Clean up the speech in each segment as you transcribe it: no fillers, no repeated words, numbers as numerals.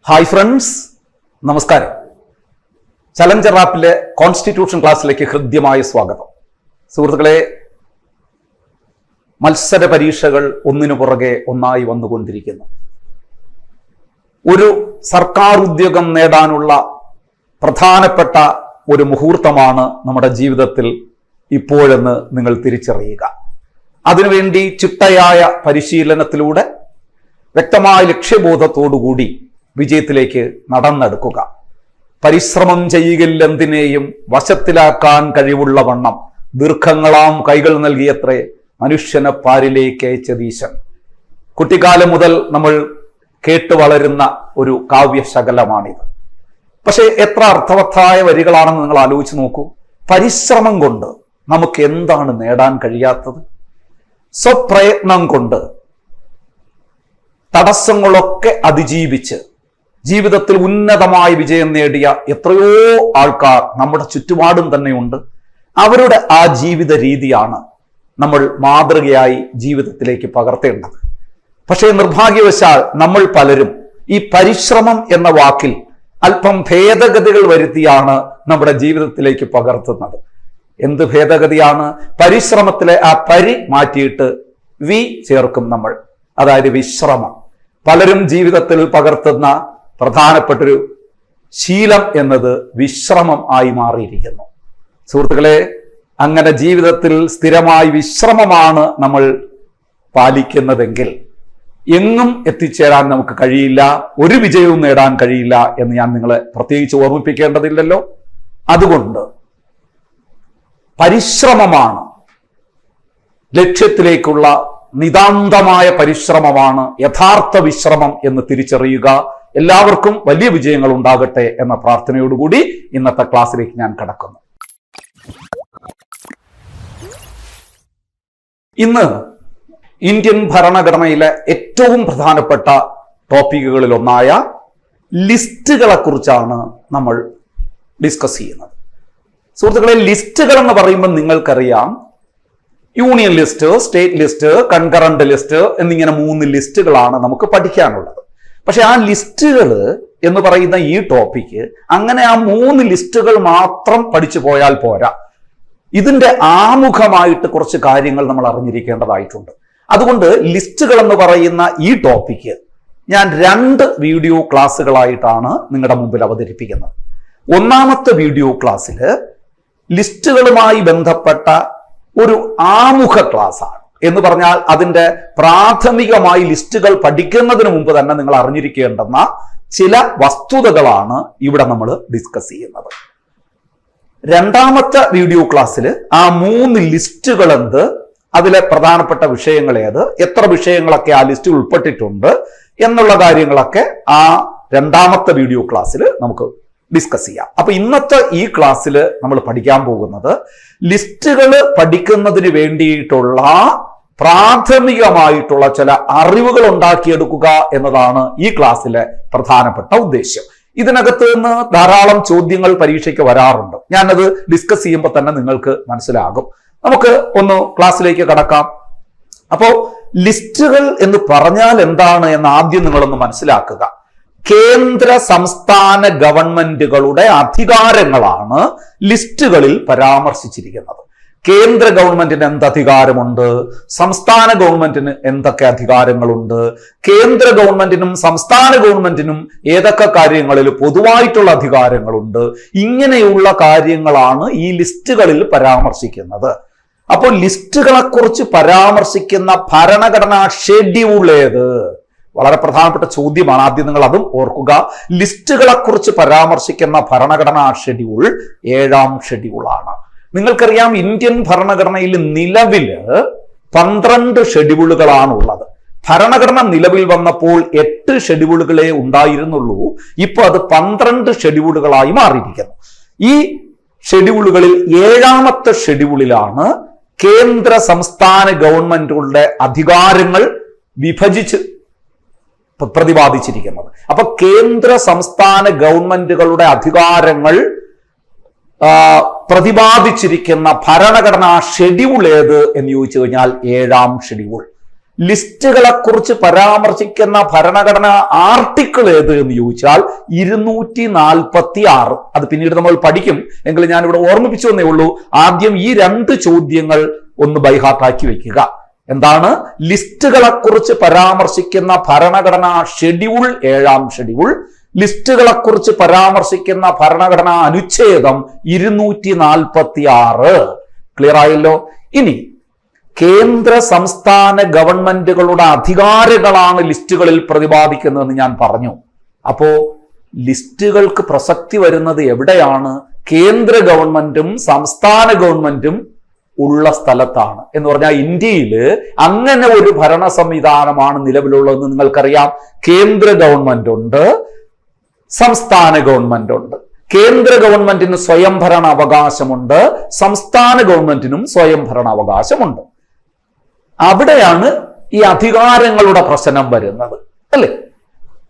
Hi friends, നമസ്കാരം. Challenger ആപ്പിലെ constitution ക്ലാസ്സിലേക്ക് ഹൃദ്യമായ സ്വാഗതം. സുഹൃത്തുക്കളെ, മത്സര പരീക്ഷകൾ ഒന്നിനു പുറകെ ഒന്നായി വന്നുകൊണ്ടിരിക്കുന്നു. ഒരു സർക്കാർ ഉദ്യോഗം നേടാനുള്ള പ്രധാനപ്പെട്ട ഒരു മുഹൂർത്തമാണ് നമ്മുടെ ജീവിതത്തിൽ ഇപ്പോഴെന്ന് നിങ്ങൾ തിരിച്ചറിയുക. അതിനുവേണ്ടി ചിട്ടയായ പരിശീലനത്തിലൂടെ വ്യക്തമായ ലക്ഷ്യബോധത്തോടുകൂടി വിജയത്തിലേക്ക് നടന്നെടുക്കുക. പരിശ്രമം ചെയ്യുകില്ലെന്തിനേയും വശത്തിലാക്കാൻ കഴിവുള്ള വണ്ണം ദീർഘങ്ങളാം കൈകൾ നൽകിയത്രേ മനുഷ്യനെ പാരിലേക്ക് അയച്ചതീശൻ. കുട്ടിക്കാലം മുതൽ നമ്മൾ കേട്ടു വളരുന്ന ഒരു കാവ്യശകലമാണിത്. പക്ഷേ എത്ര അർത്ഥവത്തായ വരികളാണെന്ന് നിങ്ങൾ ആലോചിച്ച് നോക്കൂ. പരിശ്രമം കൊണ്ട് നമുക്ക് എന്താണ് നേടാൻ കഴിയാത്തത്? സ്വപ്രയത്നം കൊണ്ട് തടസ്സങ്ങളൊക്കെ അതിജീവിച്ച് ജീവിതത്തിൽ ഉന്നതമായ വിജയം നേടിയ എത്രയോ ആൾക്കാർ നമ്മുടെ ചുറ്റുപാടും തന്നെയുണ്ട്. അവരുടെ ആ ജീവിത രീതിയാണ് നമ്മൾ മാതൃകയായി ജീവിതത്തിലേക്ക് പകർത്തേണ്ടത്. പക്ഷേ നിർഭാഗ്യവശാൽ നമ്മൾ പലരും ഈ പരിശ്രമം എന്ന വാക്കിൽ അല്പം ഭേദഗതികൾ വരുത്തിയാണ് നമ്മുടെ ജീവിതത്തിലേക്ക് പകർത്തുന്നത്. എന്ത് ഭേദഗതിയാണ്? പരിശ്രമത്തിലെ ആ പരി മാറ്റിയിട്ട് വി ചേർക്കും നമ്മൾ, അതായത് വിശ്രമം. പലരും ജീവിതത്തിൽ പകർത്തുന്ന പ്രധാനപ്പെട്ടൊരു ശീലം എന്നത് വിശ്രമം ആയി മാറിയിരിക്കുന്നു. സുഹൃത്തുക്കളെ, അങ്ങനെ ജീവിതത്തിൽ സ്ഥിരമായി വിശ്രമമാണ് നമ്മൾ പാലിക്കുന്നതെങ്കിൽ എങ്ങും എത്തിച്ചേരാൻ നമുക്ക് കഴിയില്ല, ഒരു വിജയവും നേടാൻ കഴിയില്ല എന്ന് ഞാൻ നിങ്ങളെ പ്രത്യേകിച്ച് ഓർമ്മിപ്പിക്കേണ്ടതില്ലല്ലോ. അതുകൊണ്ട് പരിശ്രമമാണ് ലക്ഷ്യത്തിലേക്കുള്ള നിതാന്തമായ പരിശ്രമമാണ് യഥാർത്ഥ വിശ്രമം എന്ന് തിരിച്ചറിയുക. എല്ലാവർക്കും വലിയ വിജയങ്ങൾ ഉണ്ടാകട്ടെ എന്ന പ്രാർത്ഥനയോടുകൂടി ഇന്നത്തെ ക്ലാസ്സിലേക്ക് ഞാൻ കടക്കുന്നു. ഇന്ന് ഇന്ത്യൻ ഭരണഘടനയിലെ ഏറ്റവും പ്രധാനപ്പെട്ട ടോപ്പിക്കുകളിൽ ഒന്നായ ലിസ്റ്റുകളെ കുറിച്ചാണ് നമ്മൾ ഡിസ്കസ് ചെയ്യുന്നത്. സുഹൃത്തുക്കളെ, ലിസ്റ്റുകൾ എന്ന് പറയുമ്പോൾ നിങ്ങൾക്കറിയാം, union list, state list, concurrent list എന്നിങ്ങനെ 3 ലിസ്റ്റുകളാണ് നമുക്ക് പഠിക്കാനുള്ളത്. പക്ഷെ ആ ലിസ്റ്റുകൾ എന്ന് പറയുന്ന ഈ ടോപ്പിക്ക് അങ്ങനെ ആ 3 ലിസ്റ്റുകൾ മാത്രം പഠിച്ചു പോയാൽ പോരാ. ഇതിന്റെ ആമുഖമായിട്ട് കുറച്ച് കാര്യങ്ങൾ നമ്മൾ അറിഞ്ഞിരിക്കേണ്ടതായിട്ടുണ്ട്. അതുകൊണ്ട് ലിസ്റ്റുകൾ എന്ന് പറയുന്ന ഈ ടോപ്പിക്ക് ഞാൻ 2 വീഡിയോ ക്ലാസ്സുകളായിട്ടാണ് നിങ്ങളുടെ മുമ്പിൽ അവതരിപ്പിക്കുന്നത്. ഒന്നാമത്തെ വീഡിയോ ക്ലാസ്സിൽ ലിസ്റ്റുകളുമായി ബന്ധപ്പെട്ട ഒരു ആമുഖ ക്ലാസ്സാണ്. എന്ന് പറഞ്ഞാൽ അതിൻ്റെ പ്രാഥമികമായി ലിസ്റ്റുകൾ പഠിക്കുന്നതിന് മുമ്പ് തന്നെ നിങ്ങൾ അറിഞ്ഞിരിക്കേണ്ടുന്ന ചില വസ്തുതകളാണ് ഇവിടെ നമ്മൾ ഡിസ്കസ് ചെയ്യുന്നത്. രണ്ടാമത്തെ വീഡിയോ ക്ലാസ്സിൽ ആ 3 ലിസ്റ്റുകൾ എന്ത്, അതിലെ പ്രധാനപ്പെട്ട വിഷയങ്ങൾ ഏത്, എത്ര വിഷയങ്ങളൊക്കെ ആ ലിസ്റ്റിൽ ഉൾപ്പെട്ടിട്ടുണ്ട് എന്നുള്ള കാര്യങ്ങളൊക്കെ ആ രണ്ടാമത്തെ വീഡിയോ ക്ലാസ്സിൽ നമുക്ക് ഡിസ്കസ് ചെയ്യാം. അപ്പൊ ഇന്നത്തെ ഈ ക്ലാസ്സിൽ നമ്മൾ പഠിക്കാൻ പോകുന്നത് ലിസ്റ്റുകൾ പഠിക്കുന്നതിന് വേണ്ടിയിട്ടുള്ള പ്രാഥമികമായിട്ടുള്ള ചില അറിവുകൾ ഉണ്ടാക്കിയെടുക്കുക എന്നതാണ് ഈ ക്ലാസ്സിലെ പ്രധാനപ്പെട്ട ഉദ്ദേശ്യം. ഇതിനകത്ത് നിന്ന് ധാരാളം ചോദ്യങ്ങൾ പരീക്ഷയ്ക്ക് വരാറുണ്ട്. ഞാനത് ഡിസ്കസ് ചെയ്യുമ്പോൾ തന്നെ നിങ്ങൾക്ക് മനസ്സിലാകും. നമുക്ക് ഒന്ന് ക്ലാസ്സിലേക്ക് കടക്കാം. അപ്പോ ലിസ്റ്റുകൾ എന്ന് പറഞ്ഞാൽ എന്താണ് എന്ന് ആദ്യം നിങ്ങളൊന്ന് മനസ്സിലാക്കുക. കേന്ദ്ര സംസ്ഥാന ഗവൺമെന്റുകളുടെ അധികാരങ്ങളാണ് ലിസ്റ്റുകളിൽ പരാമർശിച്ചിരിക്കുന്നത്. കേന്ദ്ര ഗവൺമെന്റിന് എന്ത് അധികാരമുണ്ട്, സംസ്ഥാന ഗവൺമെന്റിന് എന്തൊക്കെ അധികാരങ്ങളുണ്ട്, കേന്ദ്ര ഗവൺമെന്റിനും സംസ്ഥാന ഗവൺമെന്റിനും ഏതൊക്കെ കാര്യങ്ങളിൽ പൊതുവായിട്ടുള്ള അധികാരങ്ങളുണ്ട്, ഇങ്ങനെയുള്ള കാര്യങ്ങളാണ് ഈ ലിസ്റ്റുകളിൽ പരാമർശിക്കുന്നത്. അപ്പോൾ ലിസ്റ്റുകളെ കുറിച്ച് പരാമർശിക്കുന്ന ഭരണഘടനാ ഷെഡ്യൂൾ ഏത്? വളരെ പ്രധാനപ്പെട്ട ചോദ്യമാണ്. ആദ്യം നിങ്ങൾ അതും ഓർക്കുക. ലിസ്റ്റുകളെ കുറിച്ച് പരാമർശിക്കുന്ന ഭരണഘടനാ ഷെഡ്യൂൾ 7ാം ഷെഡ്യൂളാണ്. നിങ്ങൾക്കറിയാം, ഇന്ത്യൻ ഭരണഘടനയിൽ നിലവിൽ 12 ഷെഡ്യൂളുകളാണുള്ളത്. ഭരണഘടന നിലവിൽ വന്നപ്പോൾ 8 ഷെഡ്യൂളുകളെ ഉണ്ടായിരുന്നുള്ളൂ. ഇപ്പോൾ അത് 12 ഷെഡ്യൂളുകളായി മാറിയിരിക്കുന്നു. ഈ ഷെഡ്യൂളുകളിൽ 7ാമത്തെ ഷെഡ്യൂളിലാണ് കേന്ദ്ര സംസ്ഥാന ഗവൺമെന്റുകളുടെ അധികാരങ്ങൾ വിഭജിച്ച് പ്രതിപാദിച്ചിരിക്കുന്നത്. അപ്പൊ കേന്ദ്ര സംസ്ഥാന ഗവൺമെന്റുകളുടെ അധികാരങ്ങൾ പ്രതിപാദിച്ചിരിക്കുന്ന ഭരണഘടനാ ഷെഡ്യൂൾ ഏത് എന്ന് ചോദിച്ചു കഴിഞ്ഞാൽ 7ാം ഷെഡ്യൂൾ. ലിസ്റ്റുകളെ കുറിച്ച് പരാമർശിക്കുന്ന ഭരണഘടനാ ആർട്ടിക്കിൾ ഏത് എന്ന് ചോദിച്ചാൽ 246. അത് പിന്നീട് നമ്മൾ പഠിക്കും, എങ്കിലും ഞാനിവിടെ ഓർമ്മിപ്പിച്ചു എന്നേ ഉള്ളൂ. ആദ്യം ഈ 2 ചോദ്യങ്ങൾ ഒന്ന് ബൈഹാർട്ടാക്കി വെക്കുക. എന്താണ്? ലിസ്റ്റുകളെ കുറിച്ച് പരാമർശിക്കുന്ന ഭരണഘടനാ ഷെഡ്യൂൾ, 7ാം ഷെഡ്യൂൾ, ലിസ്റ്റുകളെ കുറിച്ച് പരാമർശിക്കുന്ന ഭരണഘടനാ അനുച്ഛേദം 246. ക്ലിയർ ആയല്ലോ? ഇനി കേന്ദ്ര സംസ്ഥാന ഗവൺമെന്റുകളുടെ അധികാരങ്ങളാണ് ലിസ്റ്റുകളിൽ പ്രതിപാദിക്കുന്നതെന്ന് ഞാൻ പറഞ്ഞു. അപ്പോ ലിസ്റ്റുകൾക്ക് പ്രസക്തി വരുന്നത് എവിടെയാണ്? കേന്ദ്ര ഗവൺമെന്റും സംസ്ഥാന ഗവൺമെന്റും ഉള്ള സ്ഥലത്താണ്. എന്ന് പറഞ്ഞാൽ ഇന്ത്യയിൽ അങ്ങനെ ഒരു ഭരണ സംവിധാനമാണ് നിലവിലുള്ളതെന്ന് നിങ്ങൾക്കറിയാം. കേന്ദ്ര ഗവൺമെന്റ് ഉണ്ട്, സംസ്ഥാന ഗവൺമെന്റ് ഉണ്ട്. കേന്ദ്ര ഗവൺമെന്റിന് സ്വയംഭരണ അവകാശമുണ്ട്, സംസ്ഥാന ഗവൺമെന്റിനും സ്വയംഭരണ അവകാശമുണ്ട്. അവിടെയാണ് ഈ അധികാരങ്ങളുടെ പ്രശ്നം വരുന്നത്, അല്ലേ?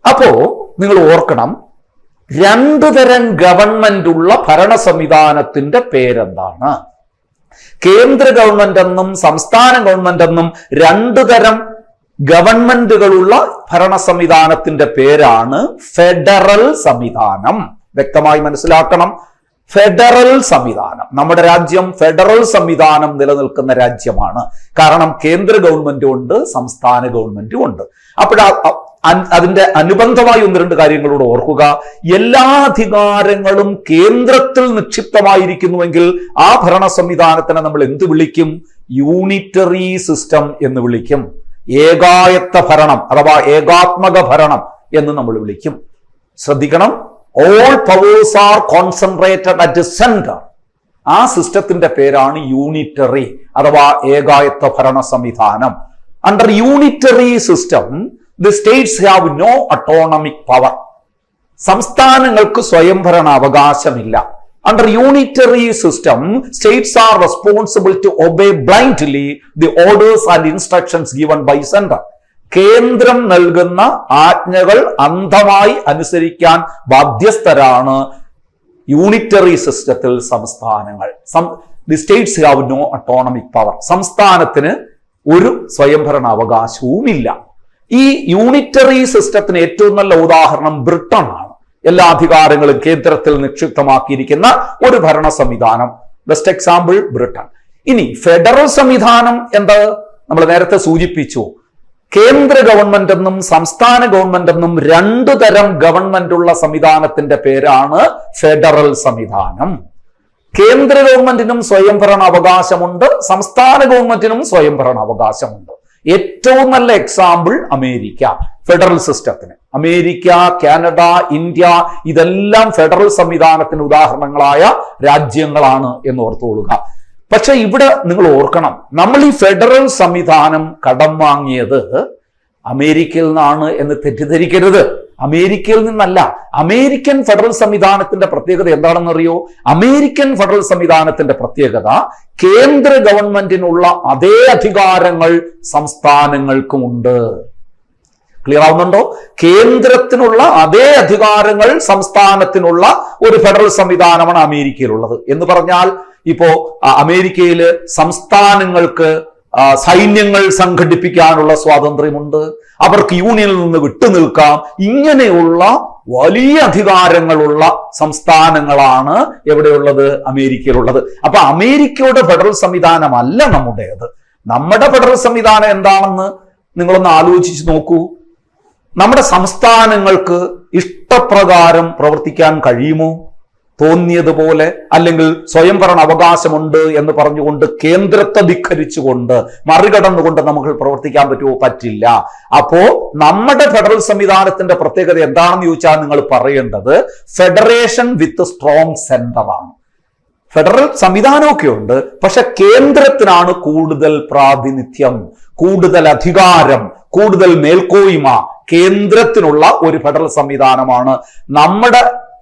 അപ്പോ നിങ്ങൾ ഓർക്കണം, 2 തരം ഗവൺമെന്റ് ഉള്ള ഭരണ സംവിധാനത്തിന്റെ പേരെന്താണ്? കേന്ദ്ര ഗവൺമെന്റ് എന്നും സംസ്ഥാന ഗവൺമെന്റ് എന്നും 2 തരം ഗവൺമെന്റുകളുള്ള ഭരണ സംവിധാനത്തിന്റെ പേരാണ് ഫെഡറൽ സംവിധാനം. വ്യക്തമായി മനസ്സിലാക്കണം, ഫെഡറൽ സംവിധാനം. നമ്മുടെ രാജ്യം ഫെഡറൽ സംവിധാനം നിലനിൽക്കുന്ന രാജ്യമാണ്. കാരണം കേന്ദ്ര ഗവൺമെന്റും ഉണ്ട്, സംസ്ഥാന ഗവൺമെന്റും ഉണ്ട്. അതിന്റെ അനുബന്ധമായി 1-2 കാര്യങ്ങളോട് ഓർക്കുക. എല്ലാ അധികാരങ്ങളും കേന്ദ്രത്തിൽ നിക്ഷിപ്തമായിരിക്കുന്നുവെങ്കിൽ ആ ഭരണ സംവിധാനത്തിനെ നമ്മൾ എന്ത് വിളിക്കും? യൂണിറ്ററി സിസ്റ്റം എന്ന് വിളിക്കും. ഏകായത്ത ഭരണം അഥവാ ഏകാത്മക ഭരണം എന്ന് നമ്മൾ വിളിക്കും. ശ്രദ്ധിക്കണം, all powers are concentrated at the center. ആ സിസ്റ്റത്തിന്റെ പേരാണ് യൂണിറ്ററി അഥവാ ഏകായത്ത ഭരണ സംവിധാനം. Under unitary system the states have no autonomic power. സംസ്ഥാനങ്ങൾക്ക് സ്വയംഭരണ അവകാശമില്ല. Under unitary system, states are responsible to obey blindly the orders and instructions given by center. കേന്ദ്രം നൽകുന്ന ആജ്ഞകൾ അന്ധമായി അനുസരിക്കാൻ ബാധ്യസ്ഥരാണ് യൂണിറ്ററി സിസ്റ്റത്തിൽ സംസ്ഥാനങ്ങൾ. The states have no autonomic power. സംസ്ഥാനത്തിന് ഒരു സ്വയംഭരണ അവകാശവുമില്ല. ഈ യൂണിറ്ററി സിസ്റ്റത്തിന് ഏറ്റവും നല്ല ഉദാഹരണം ബ്രിട്ടൻ ആണ്. എല്ലാ അധികാരങ്ങളും കേന്ദ്രത്തിൽ നിക്ഷിപ്തമാക്കിയിരിക്കുന്ന ഒരു ഭരണ സംവിധാനം. Best example Britain. ഇനി ഫെഡറൽ സംവിധാനം എന്താ? നമ്മൾ നേരത്തെ സൂചിപ്പിച്ചു, കേന്ദ്ര ഗവൺമെന്റ് എന്നും സംസ്ഥാന ഗവൺമെന്റ് എന്നും 2 തരം ഗവൺമെന്റ് ഉള്ള സംവിധാനത്തിന്റെ പേരാണ് ഫെഡറൽ സംവിധാനം. കേന്ദ്ര ഗവൺമെന്റിനും സ്വയംഭരണ അവകാശമുണ്ട്, സംസ്ഥാന ഗവൺമെന്റിനും സ്വയംഭരണ അവകാശമുണ്ട്. ഏറ്റവും നല്ല എക്സാമ്പിൾ അമേരിക്ക, ഫെഡറൽ സിസ്റ്റത്തിന്. അമേരിക്ക, കാനഡ, ഇന്ത്യ ഇതെല്ലാം ഫെഡറൽ സംവിധാനത്തിന് ഉദാഹരണങ്ങളായ രാജ്യങ്ങളാണ് എന്ന് ഓർത്തുകൊള്ളുക. പക്ഷെ ഇവിടെ നിങ്ങൾ ഓർക്കണം, നമ്മൾ ഈ ഫെഡറൽ സംവിധാനം കടം വാങ്ങിയത് അമേരിക്കയിൽ നിന്നാണ് എന്ന് തെറ്റിദ്ധരിക്കരുത്. അമേരിക്കയിൽ നിന്നല്ല. അമേരിക്കൻ ഫെഡറൽ സംവിധാനത്തിന്റെ പ്രത്യേകത എന്താണെന്നറിയോ? അമേരിക്കൻ ഫെഡറൽ സംവിധാനത്തിന്റെ പ്രത്യേകത കേന്ദ്ര ഗവൺമെന്റിനുള്ള അതേ അധികാരങ്ങൾ സംസ്ഥാനങ്ങൾക്കുമുണ്ട്. ക്ലിയർ ആവുന്നുണ്ടോ? കേന്ദ്രത്തിനുള്ള അതേ അധികാരങ്ങൾ സംസ്ഥാനത്തിനുള്ള ഒരു ഫെഡറൽ സംവിധാനമാണ് അമേരിക്കയിലുള്ളത്. എന്ന് പറഞ്ഞാൽ ഇപ്പോ അമേരിക്കയില് സംസ്ഥാനങ്ങൾക്ക് സൈന്യങ്ങൾ സംഘടിപ്പിക്കാനുള്ള സ്വാതന്ത്ര്യമുണ്ട്, അവർക്ക് യൂണിയനിൽ നിന്ന് വിട്ടുനിൽക്കാം. ഇങ്ങനെയുള്ള വലിയ അധികാരങ്ങളുള്ള സംസ്ഥാനങ്ങളാണ് എവിടെയുള്ളത്? അമേരിക്കയിലുള്ളത്. അപ്പൊ അമേരിക്കയുടെ ഫെഡറൽ സംവിധാനമല്ല നമ്മുടേത്. നമ്മുടെ ഫെഡറൽ സംവിധാനം എന്താണെന്ന് നിങ്ങളൊന്ന് ആലോചിച്ച് നോക്കൂ. നമ്മുടെ സംസ്ഥാനങ്ങൾക്ക് ഇഷ്ടപ്രകാരം പ്രവർത്തിക്കാൻ കഴിയുമോ? തോന്നിയതുപോലെ, അല്ലെങ്കിൽ സ്വയംഭരണ അവകാശമുണ്ട് എന്ന് പറഞ്ഞുകൊണ്ട് കേന്ദ്രത്തെ ധിക്കരിച്ചുകൊണ്ട് മറികടന്നുകൊണ്ട് നമുക്ക് പ്രവർത്തിക്കാൻ പറ്റുമോ? പറ്റില്ല. അപ്പോ നമ്മുടെ ഫെഡറൽ സംവിധാനത്തിന്റെ പ്രത്യേകത എന്താണെന്ന് ചോദിച്ചാൽ നിങ്ങൾ പറയേണ്ടത് ഫെഡറേഷൻ വിത്ത് സ്ട്രോങ് സെന്റർ ആണ്. ഫെഡറൽ സംവിധാനമൊക്കെ ഉണ്ട്, പക്ഷെ കേന്ദ്രത്തിനാണ് കൂടുതൽ പ്രാതിനിധ്യം, കൂടുതൽ അധികാരം, കൂടുതൽ മേൽക്കോയ്മ കേന്ദ്രത്തിനുള്ള ഒരു ഫെഡറൽ സംവിധാനമാണ് നമ്മുടെ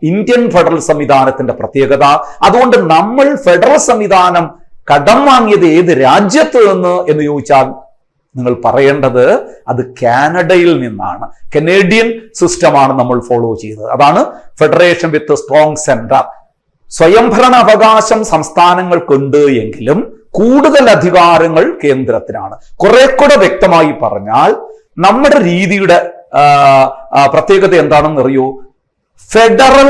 ഇന്ത്യൻ ഫെഡറൽ സംവിധാനത്തിന്റെ പ്രത്യേകത. അതുകൊണ്ട് നമ്മൾ ഫെഡറൽ സംവിധാനം കടം വാങ്ങിയത് ഏത് രാജ്യത്ത് നിന്ന് എന്ന് ചോദിച്ചാൽ നിങ്ങൾ പറയേണ്ടത് അത് കാനഡയിൽ നിന്നാണ്. കനേഡിയൻ സിസ്റ്റമാണ് നമ്മൾ ഫോളോ ചെയ്തത്. അതാണ് ഫെഡറേഷൻ വിത്ത് സ്ട്രോങ് സെന്റർ. സ്വയംഭരണ അവകാശം സംസ്ഥാനങ്ങൾക്കുണ്ട് എങ്കിലും കൂടുതൽ അധികാരങ്ങൾ കേന്ദ്രത്തിനാണ്. കുറെ കൂടെ വ്യക്തമായി പറഞ്ഞാൽ നമ്മുടെ രീതിയുടെ പ്രത്യേകത എന്താണെന്ന് അറിയോ? Federal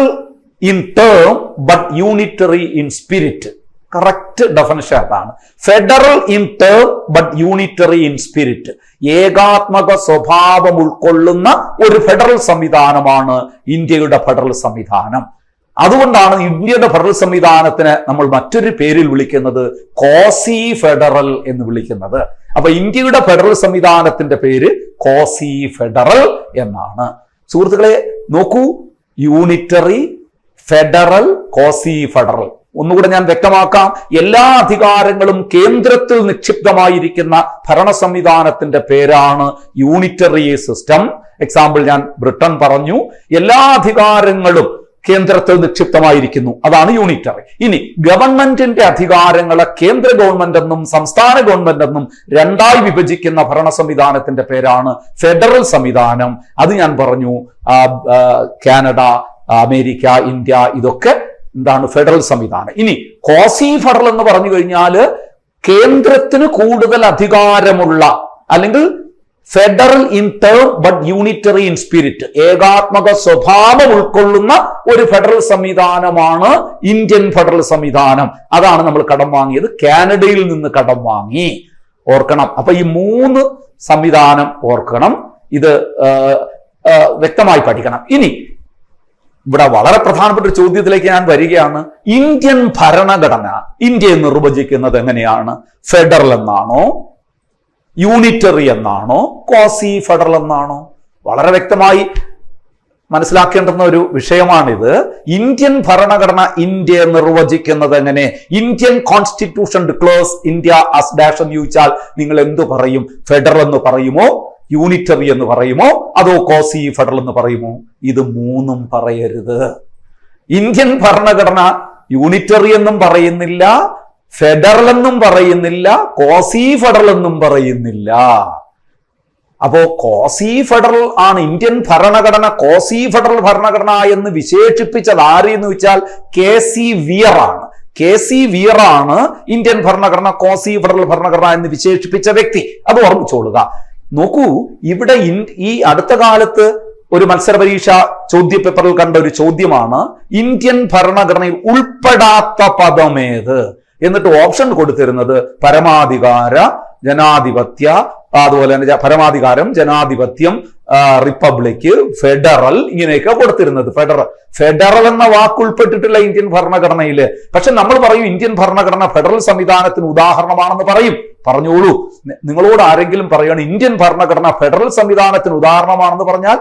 in term but unitary in spirit. Correct definition അതാണ്. Federal in term but unitary in spirit. ഏകാത്മക സ്വഭാവം ഉൾക്കൊള്ളുന്ന ഒരു ഫെഡറൽ സംവിധാനമാണ് ഇന്ത്യയുടെ ഫെഡറൽ സംവിധാനം. അതുകൊണ്ടാണ് ഇന്ത്യയുടെ ഫെഡറൽ സംവിധാനത്തിന് നമ്മൾ മറ്റൊരു പേരിൽ വിളിക്കുന്നത് കോസി ഫെഡറൽ എന്ന് വിളിക്കുന്നത്. അപ്പൊ ഇന്ത്യയുടെ ഫെഡറൽ സംവിധാനത്തിന്റെ പേര് കോസി ഫെഡറൽ എന്നാണ്. സുഹൃത്തുക്കളെ നോക്കൂ, യൂണിറ്ററി, ഫെഡറൽ, കോസി ഫെഡറൽ. ഒന്നുകൂടെ ഞാൻ വ്യക്തമാക്കാം. എല്ലാ അധികാരങ്ങളും കേന്ദ്രത്തിൽ നിക്ഷിപ്തമായിരിക്കുന്ന ഭരണ സംവിധാനത്തിന്റെ പേരാണ് യൂണിറ്ററി സിസ്റ്റം. എക്സാമ്പിൾ ഞാൻ ബ്രിട്ടൻ പറഞ്ഞു. എല്ലാ അധികാരങ്ങളും കേന്ദ്രത്തിൽ നിക്ഷിപ്തമായിരിക്കുന്നു, അതാണ് യൂണിറ്ററി. ഇനി ഗവൺമെന്റിന്റെ അധികാരങ്ങളെ കേന്ദ്ര ഗവൺമെന്റ് എന്നും സംസ്ഥാന ഗവൺമെന്റ് എന്നും രണ്ടായി വിഭജിക്കുന്ന ഭരണ സംവിധാനത്തിന്റെ പേരാണ് ഫെഡറൽ സംവിധാനം. അത് ഞാൻ പറഞ്ഞു. കാനഡ, അമേരിക്ക, ഇന്ത്യ, ഇതൊക്കെ എന്താണ് ഫെഡറൽ സംവിധാനം. ഇനി കോസി ഫെഡറൽ എന്ന് പറഞ്ഞു കഴിഞ്ഞാൽ കേന്ദ്രത്തിന് കൂടുതൽ അധികാരമുള്ള, അല്ലെങ്കിൽ federal in term but unitary in spirit, ഏകാത്മക സ്വഭാവം ഉൾക്കൊള്ളുന്ന ഒരു ഫെഡറൽ സംവിധാനമാണ് ഇന്ത്യൻ ഫെഡറൽ സംവിധാനം. അതാണ് നമ്മൾ കടം വാങ്ങിയത്. കാനഡയിൽ നിന്ന് കടം വാങ്ങി. ഓർക്കണം. അപ്പൊ ഈ 3 സംവിധാനം ഓർക്കണം. ഇത് വ്യക്തമായി പഠിക്കണം. ഇനി ഇവിടെ വളരെ പ്രധാനപ്പെട്ട ഒരു ചോദ്യത്തിലേക്ക് ഞാൻ വരികയാണ്. ഇന്ത്യൻ ഭരണഘടന ഇന്ത്യയെ നിർവചിക്കുന്നത് എങ്ങനെയാണ്? ഫെഡറൽ എന്നാണോ, യൂണിറ്ററി എന്നാണോ, കോസി ഫെഡറൽ എന്നാണോ? വളരെ വ്യക്തമായി മനസ്സിലാക്കേണ്ടുന്ന ഒരു വിഷയമാണിത്. ഇന്ത്യൻ ഭരണഘടന ഇന്ത്യയെ നിർവചിക്കുന്നത് എങ്ങനെ? Indian constitution declares India as dash എന്ന് ചോദിച്ചാൽ നിങ്ങൾ എന്തു പറയും? ഫെഡറൽ എന്ന് പറയുമോ, യൂണിറ്ററി എന്ന് പറയുമോ, അതോ കോസി ഫെഡറൽ എന്ന് പറയുമോ? ഇത് 3ഉം പറയരുത്. ഇന്ത്യൻ ഭരണഘടന യൂണിറ്ററി എന്നും പറയുന്നില്ല, ഫെഡറൽ എന്നും പറയുന്നില്ല, കോസി ഫെഡറൽ എന്നും പറയുന്നില്ല. അപ്പോ കോസി ഫെഡറൽ ആണ് ഇന്ത്യൻ ഭരണഘടന. കോസി ഫെഡറൽ ഭരണഘടന എന്ന് വിശേഷിപ്പിച്ചത് ആരെന്ന് വെച്ചാൽ KC വീർ ആണ്. KC വീർ ആണ് ഇന്ത്യൻ ഭരണഘടന കോസി ഫെഡറൽ ഭരണഘടന എന്ന് വിശേഷിപ്പിച്ച വ്യക്തി. അത് ഓർമ്മിച്ചോളുക. നോക്കൂ, ഇവിടെ ഈ അടുത്ത കാലത്ത് ഒരു മത്സര പരീക്ഷ ചോദ്യപേപ്പറിൽ കണ്ട ഒരു ചോദ്യമാണ്, ഇന്ത്യൻ ഭരണഘടനയിൽ ഉൾപ്പെടാത്ത പദമേത്? എന്നിട്ട് ഓപ്ഷൻ കൊടുത്തിരുന്നത് പരമാധികാര, ജനാധിപത്യ, അതുപോലെ തന്നെ പരമാധികാരം, ജനാധിപത്യം, റിപ്പബ്ലിക്, ഫെഡറൽ, ഇങ്ങനെയൊക്കെ കൊടുത്തിരുന്നത്. ഫെഡറൽ എന്ന വാക്ക് ഉൾപ്പെട്ടിട്ടില്ല ഇന്ത്യൻ ഭരണഘടനയില്. പക്ഷെ നമ്മൾ പറയും ഇന്ത്യൻ ഭരണഘടന ഫെഡറൽ സംവിധാനത്തിന് ഉദാഹരണമാണെന്ന് പറയും. പറഞ്ഞോളൂ, നിങ്ങളോട് ആരെങ്കിലും പറയുകയാണ് ഇന്ത്യൻ ഭരണഘടന ഫെഡറൽ സംവിധാനത്തിന് ഉദാഹരണമാണെന്ന് പറഞ്ഞാൽ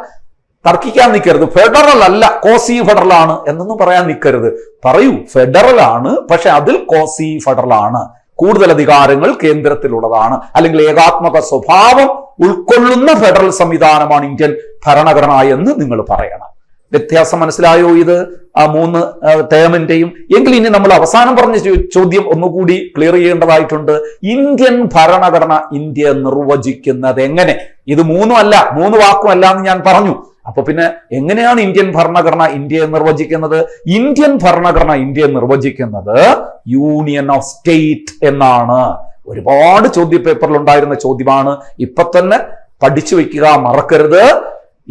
തർക്കിക്കാൻ നിൽക്കരുത്. ഫെഡറൽ അല്ല, കോസി ഫെഡറൽ ആണ് എന്നൊന്നും പറയാൻ നിൽക്കരുത്. പറയൂ ഫെഡറൽ ആണ്, പക്ഷെ അതിൽ കോസി ഫെഡറൽ ആണ്. കൂടുതൽ അധികാരങ്ങൾ കേന്ദ്രത്തിലുള്ളതാണ്, അല്ലെങ്കിൽ ഏകാത്മക സ്വഭാവം ഉൾക്കൊള്ളുന്ന ഫെഡറൽ സംവിധാനമാണ് ഇന്ത്യൻ ഭരണഘടന എന്ന് നിങ്ങൾ പറയണം. വ്യത്യാസം മനസ്സിലായോ? ഇത് ആ 3 ടേമിന്റെയും. എങ്കിൽ ഇനി നമ്മൾ അവസാനം പറഞ്ഞ ചോദ്യം ഒന്നുകൂടി ക്ലിയർ ചെയ്യേണ്ടതായിട്ടുണ്ട്. ഇന്ത്യൻ ഭരണഘടന ഇന്ത്യയെ നിർവചിക്കുന്നത് എങ്ങനെ? ഇത് 3ഉം അല്ല, 3 വാക്കും അല്ല എന്ന് ഞാൻ പറഞ്ഞു. അപ്പൊ പിന്നെ എങ്ങനെയാണ് ഇന്ത്യൻ ഭരണഘടന ഇന്ത്യയെ നിർവചിക്കുന്നത്? ഇന്ത്യൻ ഭരണഘടന ഇന്ത്യയെ നിർവചിക്കുന്നത് യൂണിയൻ ഓഫ് സ്റ്റേറ്റ് എന്നാണ്. ഒരുപാട് ചോദ്യപേപ്പറിൽ ഉണ്ടായിരുന്ന ചോദ്യമാണ്. ഇപ്പൊ തന്നെ പഠിച്ചു വെക്കുക, മറക്കരുത്.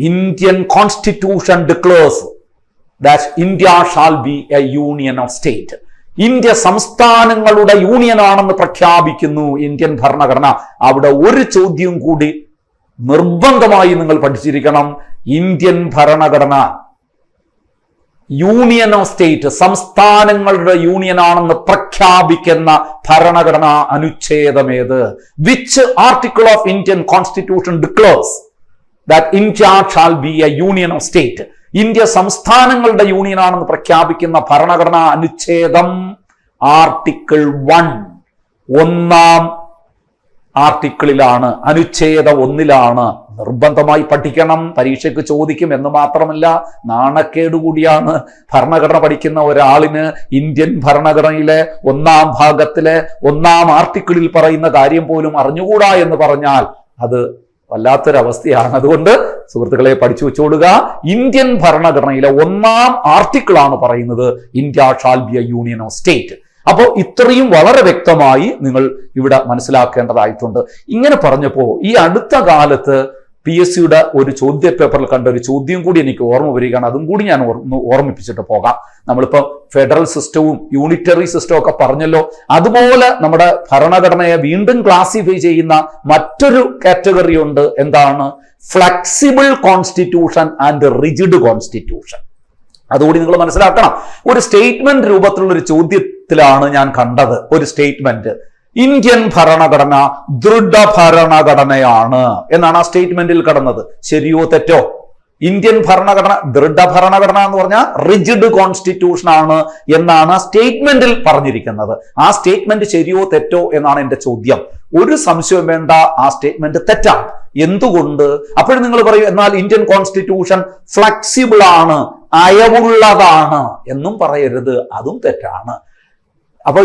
Indian constitution declares that India shall be a union of state. India സംസ്ഥാനങ്ങളുടെ യൂണിയൻ ആണെന്ന് പ്രഖ്യാപിക്കുന്നു ഇന്ത്യൻ ഭരണഘടന. അവിടെ ഒരു ചോദ്യം കൂടി നിർബന്ധമായി നിങ്ങൾ പഠിച്ചിരിക്കണം. ഇന്ത്യൻ ഭരണഘടന യൂണിയൻ ഓഫ് സ്റ്റേറ്റ്, സംസ്ഥാനങ്ങളുടെ യൂണിയൻ ആണെന്ന് പ്രഖ്യാപിക്കുന്ന ഭരണഘടനാ അനുച്ഛേദമേത്? Which article of Indian constitution declares that India shall be a union of state? India സംസ്ഥാനങ്ങളുടെ യൂണിയൻ ആണെന്ന് പ്രഖ്യാപിക്കുന്ന ഭരണഘടനാ അനുച്ഛേദം ആർട്ടിക്കിൾ 1, 1-ാം ആർട്ടിക്കിളിലാണ്, അനുച്ഛേദം 1-ലാണ്. നിർബന്ധമായി പഠിക്കണം, പരീക്ഷയ്ക്ക് ചോദിക്കും എന്ന് മാത്രമല്ല നാണക്കേട് കൂടിയാണ് ഭരണഘടന പഠിക്കുന്ന ഒരാളിന് ഇന്ത്യൻ ഭരണഘടനയിലെ 1-ാം ഭാഗത്തിലെ 1-ാം ആർട്ടിക്കിളിൽ പറയുന്ന കാര്യം പോലും അറിഞ്ഞുകൂടാ എന്ന് പറഞ്ഞാൽ അത് വല്ലാത്തൊരവസ്ഥയാണ്. അതുകൊണ്ട് സുഹൃത്തുക്കളെ പഠിച്ചു വെച്ചോടുക. ഇന്ത്യൻ ഭരണഘടനയിലെ 1-ാം ആർട്ടിക്കിളാണ് പറയുന്നത് India shall be A union of state. അപ്പോൾ ഇത്രയും വളരെ വ്യക്തമായി നിങ്ങൾ ഇവിടെ മനസ്സിലാക്കേണ്ടതായിട്ടുണ്ട്. ഇങ്ങനെ പറഞ്ഞപ്പോൾ ഈ അടുത്ത കാലത്ത് PSCയുടെ ഒരു ചോദ്യ പേപ്പറിൽ കണ്ട ഒരു ചോദ്യം കൂടി എനിക്ക് ഓർമ്മ വരികയാണ്. അതും കൂടി ഞാൻ ഓർമ്മിപ്പിച്ചിട്ട് പോകാം. നമ്മളിപ്പോൾ ഫെഡറൽ സിസ്റ്റവും യൂണിറ്ററി സിസ്റ്റവും ഒക്കെ പറഞ്ഞല്ലോ. അതുപോലെ നമ്മുടെ ഭരണഘടനയെ വീണ്ടും ക്ലാസിഫൈ ചെയ്യുന്ന മറ്റൊരു കാറ്റഗറി ഉണ്ട്. എന്താണ്? Flexible constitution and rigid constitution. അതുകൂടി നിങ്ങൾ മനസ്സിലാക്കണം. ഒരു സ്റ്റേറ്റ്മെന്റ് രൂപത്തിലുള്ള ഒരു ചോദ്യത്തിലാണ് ഞാൻ കണ്ടത് ഒരു സ്റ്റേറ്റ്മെന്റ്. ഇന്ത്യൻ ഭരണഘടന ദൃഢഭരണഘടനയാണ് എന്നാണ് ആ സ്റ്റേറ്റ്മെന്റിൽ കടന്നത്. ശരിയോ തെറ്റോ? ഇന്ത്യൻ ഭരണഘടന ദൃഢഭരണഘടന എന്ന് പറഞ്ഞാൽ റിജിഡ് കോൺസ്റ്റിറ്റ്യൂഷൻ ആണ് എന്നാണ് ആ സ്റ്റേറ്റ്മെന്റിൽ പറഞ്ഞിരിക്കുന്നത്. ആ സ്റ്റേറ്റ്മെന്റ് ശരിയോ തെറ്റോ എന്നാണ് എന്റെ ചോദ്യം. ഒരു സംശയവും വേണ്ട, ആ സ്റ്റേറ്റ്മെന്റ് തെറ്റാണ്. എന്തുകൊണ്ട്? അപ്പോഴും നിങ്ങൾ പറയും എന്നാൽ ഇന്ത്യൻ കോൺസ്റ്റിറ്റ്യൂഷൻ ഫ്ലെക്സിബിൾ ആണ്, അയവുള്ളതാണ് എന്നും പറയരുത്. അതും തെറ്റാണ്. അപ്പൊ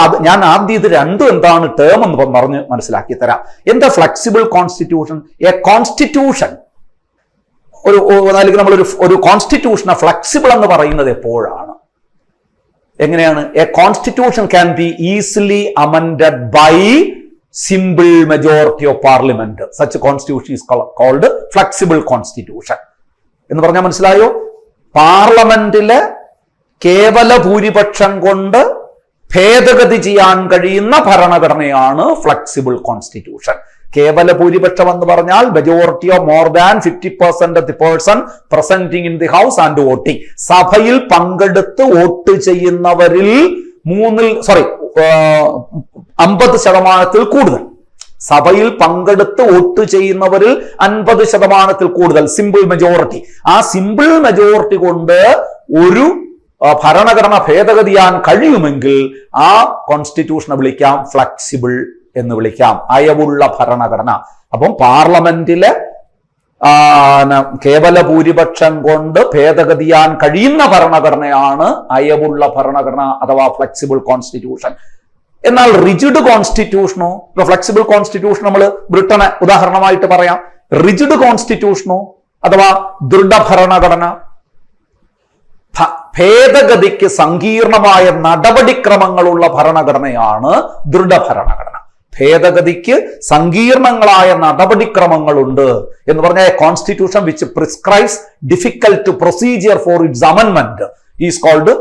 അത് ഞാൻ ആദ്യം ഇത് രണ്ടും എന്താണ് ടേം എന്ന് പറഞ്ഞ് മനസ്സിലാക്കി തരാം. എന്താ ഫ്ലെക്സിബിൾ കോൺസ്റ്റിറ്റ്യൂഷൻ? എ കോൺസ്റ്റിറ്റ്യൂഷൻ അല്ലെങ്കിൽ നമ്മളൊരു കോൺസ്റ്റിറ്റ്യൂഷനെ ഫ്ലെക്സിബിൾ എന്ന് പറയുന്നത് എപ്പോഴാണ്? എങ്ങനെയാണ്? A constitution can be easily amended by simple majority of parliament. Such constitution is called flexible constitution എന്ന് പറഞ്ഞാൽ മനസ്സിലായോ? പാർലമെന്റിലെ കേവല ഭൂരിപക്ഷം കൊണ്ട് ഭേദഗതി ചെയ്യാൻ കഴിയുന്ന ഭരണഘടനയാണ് ഫ്ലെക്സിബിൾ കോൺസ്റ്റിറ്റ്യൂഷൻ. കേവല ഭൂരിപക്ഷം എന്ന് പറഞ്ഞാൽ majority of more than 50% of the person presenting in the house and voting. സഭയിൽ പങ്കെടുത്ത് വോട്ട് ചെയ്യുന്നവരിൽ 50% കൂടുതൽ. സഭയിൽ പങ്കെടുത്ത് വോട്ട് ചെയ്യുന്നവരിൽ 50% കൂടുതൽ സിമ്പിൾ മെജോറിറ്റി. ആ സിമ്പിൾ മെജോറിറ്റി കൊണ്ട് ഒരു ഭരണഘടന ഭേദഗതി ചെയ്യാൻ കഴിയുമെങ്കിൽ ആ കോൺസ്റ്റിറ്റ്യൂഷനെ വിളിക്കാം ഫ്ലെക്സിബിൾ എന്ന് വിളിക്കാം, അയവുള്ള ഭരണഘടന. അപ്പം പാർലമെന്റിലെ കേവല ഭൂരിപക്ഷം കൊണ്ട് ഭേദഗതി ചെയ്യാൻ കഴിയുന്ന ഭരണഘടനയാണ് അയവുള്ള ഭരണഘടന അഥവാ ഫ്ലെക്സിബിൾ കോൺസ്റ്റിറ്റ്യൂഷൻ. എന്നാൽ റിജിഡ് കോൺസ്റ്റിറ്റ്യൂഷനോ, ഇപ്പൊ ഫ്ലെക്സിബിൾ കോൺസ്റ്റിറ്റ്യൂഷൻ നമ്മൾ ബ്രിട്ടനെ ഉദാഹരണമായിട്ട് പറയാം. റിജിഡ് കോൺസ്റ്റിറ്റ്യൂഷനോ അഥവാ ദൃഢഭരണഘടന ഭേദഗതിക്ക് സങ്കീർണമായ നടപടിക്രമങ്ങളുള്ള ഭരണഘടനയാണ് ദൃഢഭരണഘടന. ഭേദഗതിക്ക് സങ്കീർണങ്ങളായ നടപടിക്രമങ്ങളുണ്ട് എന്ന് പറഞ്ഞാൽ constitution which prescribes difficult procedure for its അമെൻമെന്റ് is called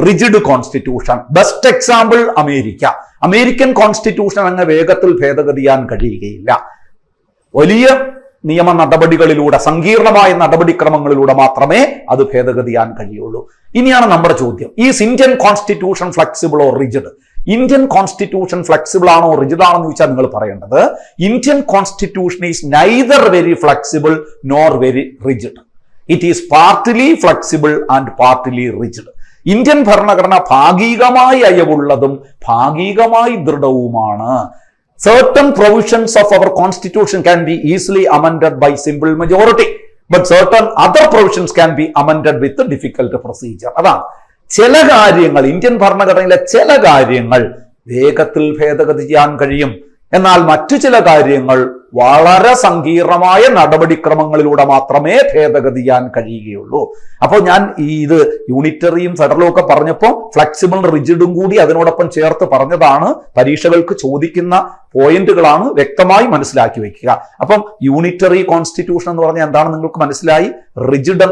rigid constitution. Best example America. American constitution അങ്ങ് വേഗത്തിൽ ഭേദഗതി ചെയ്യാൻ കഴിയുകയില്ല. വലിയ നിയമ നടപടികളിലൂടെ, സങ്കീർണമായ നടപടിക്രമങ്ങളിലൂടെ മാത്രമേ അത് ഭേദഗതി ചെയ്യാൻ കഴിയുള്ളൂ. ഇനിയാണ് നമ്മുടെ ചോദ്യം, is Indian constitution flexible or rigid? Indian constitution flexible ആണോ റിജിഡ് ആണോ എന്ന് ചോദിച്ചാൽ നിങ്ങൾ പറയേണ്ടത് Indian constitution is neither very flexible nor very rigid. It is partly flexible and partly rigid. Indian ഭരണഘടന ഭാഗികമായി അയവുള്ളതും ഭാഗികമായി ദൃഢവുമാണ്. Certain provisions of our constitution can be easily amended by simple majority, but certain other provisions can be amended with a difficult procedure. അതാണ് ചില കാര്യങ്ങൾ, Indian ഭരണഘടനയിലെ ചില കാര്യങ്ങൾ വേഗത്തിൽ ഭേദഗതി ചെയ്യാൻ കഴിയും. എന്നാൽ മറ്റു ചില കാര്യങ്ങൾ വളരെ സങ്കീർണമായ നടപടിക്രമങ്ങളിലൂടെ മാത്രമേ ഭേദഗതി ചെയ്യാൻ കഴിയുകയുള്ളൂ. അപ്പോൾ ഞാൻ ഇത് യൂണിറ്ററിയും ഫെഡറലും ഒക്കെ പറഞ്ഞപ്പോൾ ഫ്ലെക്സിബിൾ റിജിഡും കൂടി അതിനോടൊപ്പം ചേർത്ത് പറഞ്ഞതാണ്. പരീക്ഷകൾക്ക് ചോദിക്കുന്ന പോയിന്റുകളാണ്, വ്യക്തമായി മനസ്സിലാക്കി വെക്കുക. അപ്പം യൂണിറ്ററി കോൺസ്റ്റിറ്റ്യൂഷൻ എന്ന് പറഞ്ഞാൽ എന്താണെന്ന് നിങ്ങൾക്ക് മനസ്സിലായി. റിജിഡ്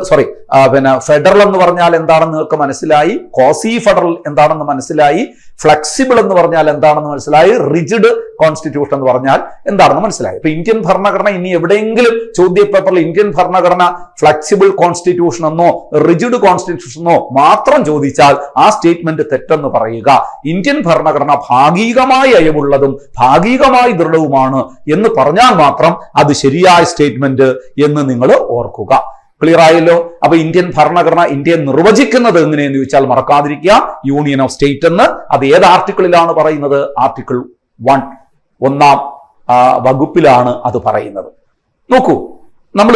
ഫെഡറൽ എന്ന് പറഞ്ഞാൽ എന്താണെന്ന് നിങ്ങൾക്ക് മനസ്സിലായി. കോസി ഫെഡറൽ എന്താണെന്ന് മനസ്സിലായി. ഫ്ലെക്സിബിൾ എന്ന് പറഞ്ഞാൽ എന്താണെന്ന് മനസ്സിലായി. റിജിഡ് കോൺസ്റ്റിറ്റ്യൂഷൻ എന്ന് പറഞ്ഞാൽ എന്താണെന്ന് മനസ്സിലായി. ഇപ്പൊ ഇന്ത്യൻ ഭരണഘടന ഇനി എവിടെയെങ്കിലും ചോദ്യ പേപ്പറിൽ ഇന്ത്യൻ ഭരണഘടന ഫ്ലെക്സിബിൾ കോൺസ്റ്റിറ്റ്യൂഷൻ എന്നോ റിജിഡ് കോൺസ്റ്റിറ്റ്യൂഷൻ എന്നോ മാത്രം ചോദിച്ചാൽ ആ സ്റ്റേറ്റ്മെന്റ് തെറ്റെന്ന് പറയുക. ഇന്ത്യൻ ഭരണഘടന ഭാഗികമായി അയവുള്ളതും ഭാഗികമായി ദൃഢവുമാണ് എന്ന് പറഞ്ഞാൽ മാത്രം അത് ശരിയായ സ്റ്റേറ്റ്മെന്റ് എന്ന് നിങ്ങൾ ഓർക്കുക. ക്ലിയർ ആയല്ലോ? അപ്പൊ ഇന്ത്യൻ ഭരണഘടന ഇന്ത്യയെ നിർവചിക്കുന്നത് എങ്ങനെയെന്ന് ചോദിച്ചാൽ മറക്കാതിരിക്കുക, യൂണിയൻ ഓഫ് സ്റ്റേറ്റ് എന്ന്. അത് ഏത് ആർട്ടിക്കിളിലാണ് പറയുന്നത്? ആർട്ടിക്കിൾ 1 ഒന്നാം വകുപ്പിലാണ് അത് പറയുന്നത്. നോക്കൂ, നമ്മൾ